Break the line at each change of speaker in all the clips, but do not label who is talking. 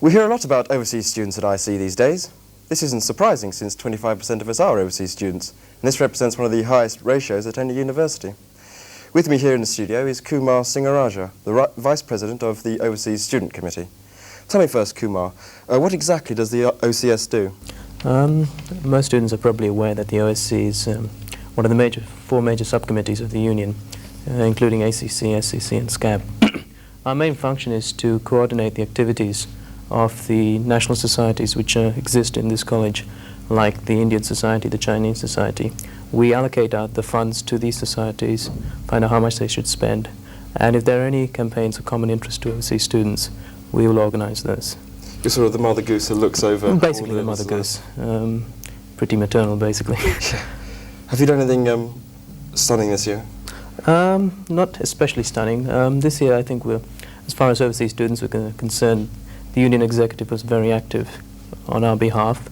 We hear a lot about overseas students at IC these days. This isn't surprising since 25% of us are overseas students, and this represents one of the highest ratios at any university. With me here in the studio is Kumar Singaraja, the Vice President of the Overseas Student Committee. Tell me first, Kumar, what exactly does the OCS do?
Most students are probably aware that the OSC is one of the four major subcommittees of the Union, including ACC, SCC and SCAB. Our main function is to coordinate the activities of the national societies which exist in this college, like the Indian Society, the Chinese Society. We allocate out the funds to these societies, find out how much they should spend, and if there are any campaigns of common interest to overseas students, we will organize those.
You're sort of the mother goose who looks over...
Basically the mother goose. Pretty maternal, basically.
Have you done anything stunning this year?
Not especially stunning. This year I think as far as overseas students are concerned, the Union Executive was very active on our behalf,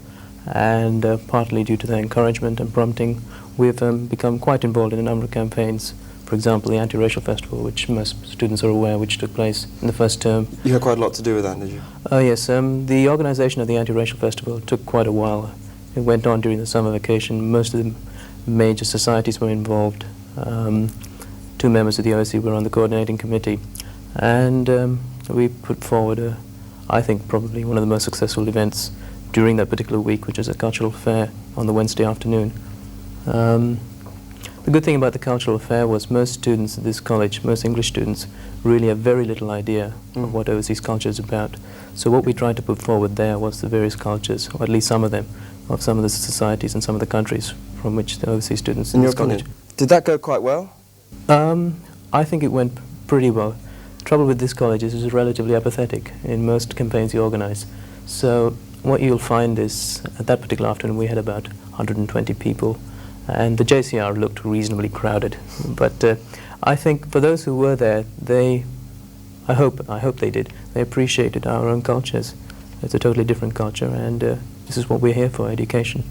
and partly due to their encouragement and prompting, we've become quite involved in a number of campaigns. For example, the Anti-Racial Festival, which most students are aware, which took place in the first term.
You had quite a lot to do with that, did you?
Yes, the organisation of the Anti-Racial Festival took quite a while. It went on during the summer vacation. Most of the major societies were involved. 2 members of the OSC were on the coordinating committee, and we put forward I think probably one of the most successful events during that particular week, which is a cultural fair on the Wednesday afternoon. The good thing about the cultural fair was most students at this college, most English students, really have very little idea of what overseas culture is about. So what we tried to put forward there was the various cultures, or at least some of them, of some of the societies and some of the countries from which the overseas students in this college.
Did that go quite well?
I think it went pretty well. The trouble with this college is it's relatively apathetic in most campaigns you organize. So what you'll find is, at that particular afternoon we had about 120 people, and the JCR looked reasonably crowded. But I think for those who were there, I hope they did, they appreciated our own cultures. It's a totally different culture, and this is what we're here for, education.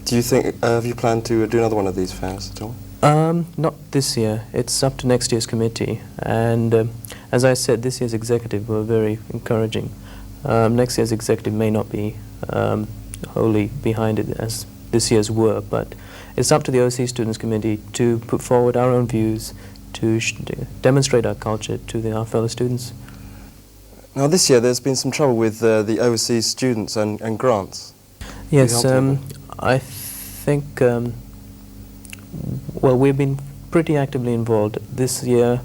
Do you think, have you planned to do another one of these fairs at all?
Not this year. It's up to next year's committee, and as I said, this year's executive were very encouraging. Next year's executive may not be wholly behind it as this year's were, but it's up to the OC Students Committee to put forward our own views, to demonstrate our culture to our fellow students. Now this year there's been some trouble with the overseas students and grants. Yes, I think, well, we've been pretty actively involved. This year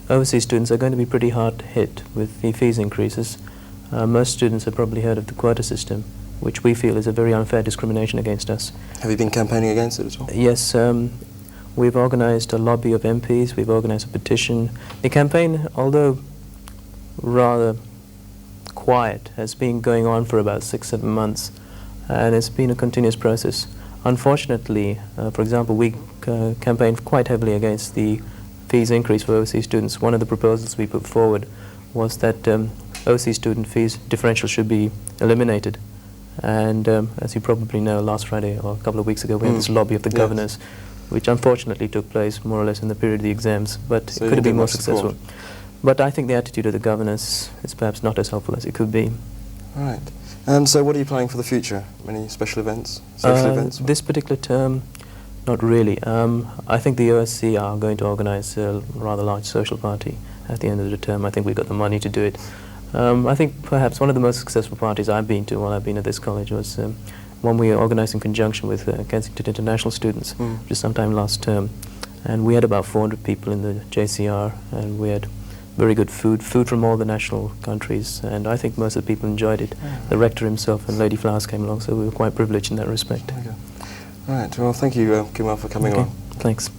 overseas students are going to be pretty hard hit with the fees increases. Most students have probably heard of the quota system, which we feel is a very unfair discrimination against us.
Have you been campaigning against it at all?
Yes, we've organised a lobby of MPs, we've organised a petition. The campaign, although rather quiet, has been going on for about 6-7 months, and it's been a continuous process. Unfortunately, for example, we campaigned quite heavily against the fees increase for overseas students. One of the proposals we put forward was that overseas student fees differential should be eliminated. And as you probably know, last Friday or a couple of weeks ago we had this lobby of the governors, which unfortunately took place more or less in the period of the exams, but
so
it could have been more successful. But I think the attitude of the governors is perhaps not as helpful as it could be.
Right. And so what are you planning for the future? Any special events, social events?
This particular term, not really. I think the OSC are going to organize a rather large social party at the end of the term. I think we've got the money to do it. I think perhaps one of the most successful parties I've been to while I've been at this college was one we organised in conjunction with Kensington International students just sometime last term. And we had about 400 people in the JCR, and we had very good food from all the national countries, and I think most of the people enjoyed it. The rector himself and Lady Flowers came along, so we were quite privileged in that respect.
Okay. Right, well thank you Kumar for coming on.
Thanks.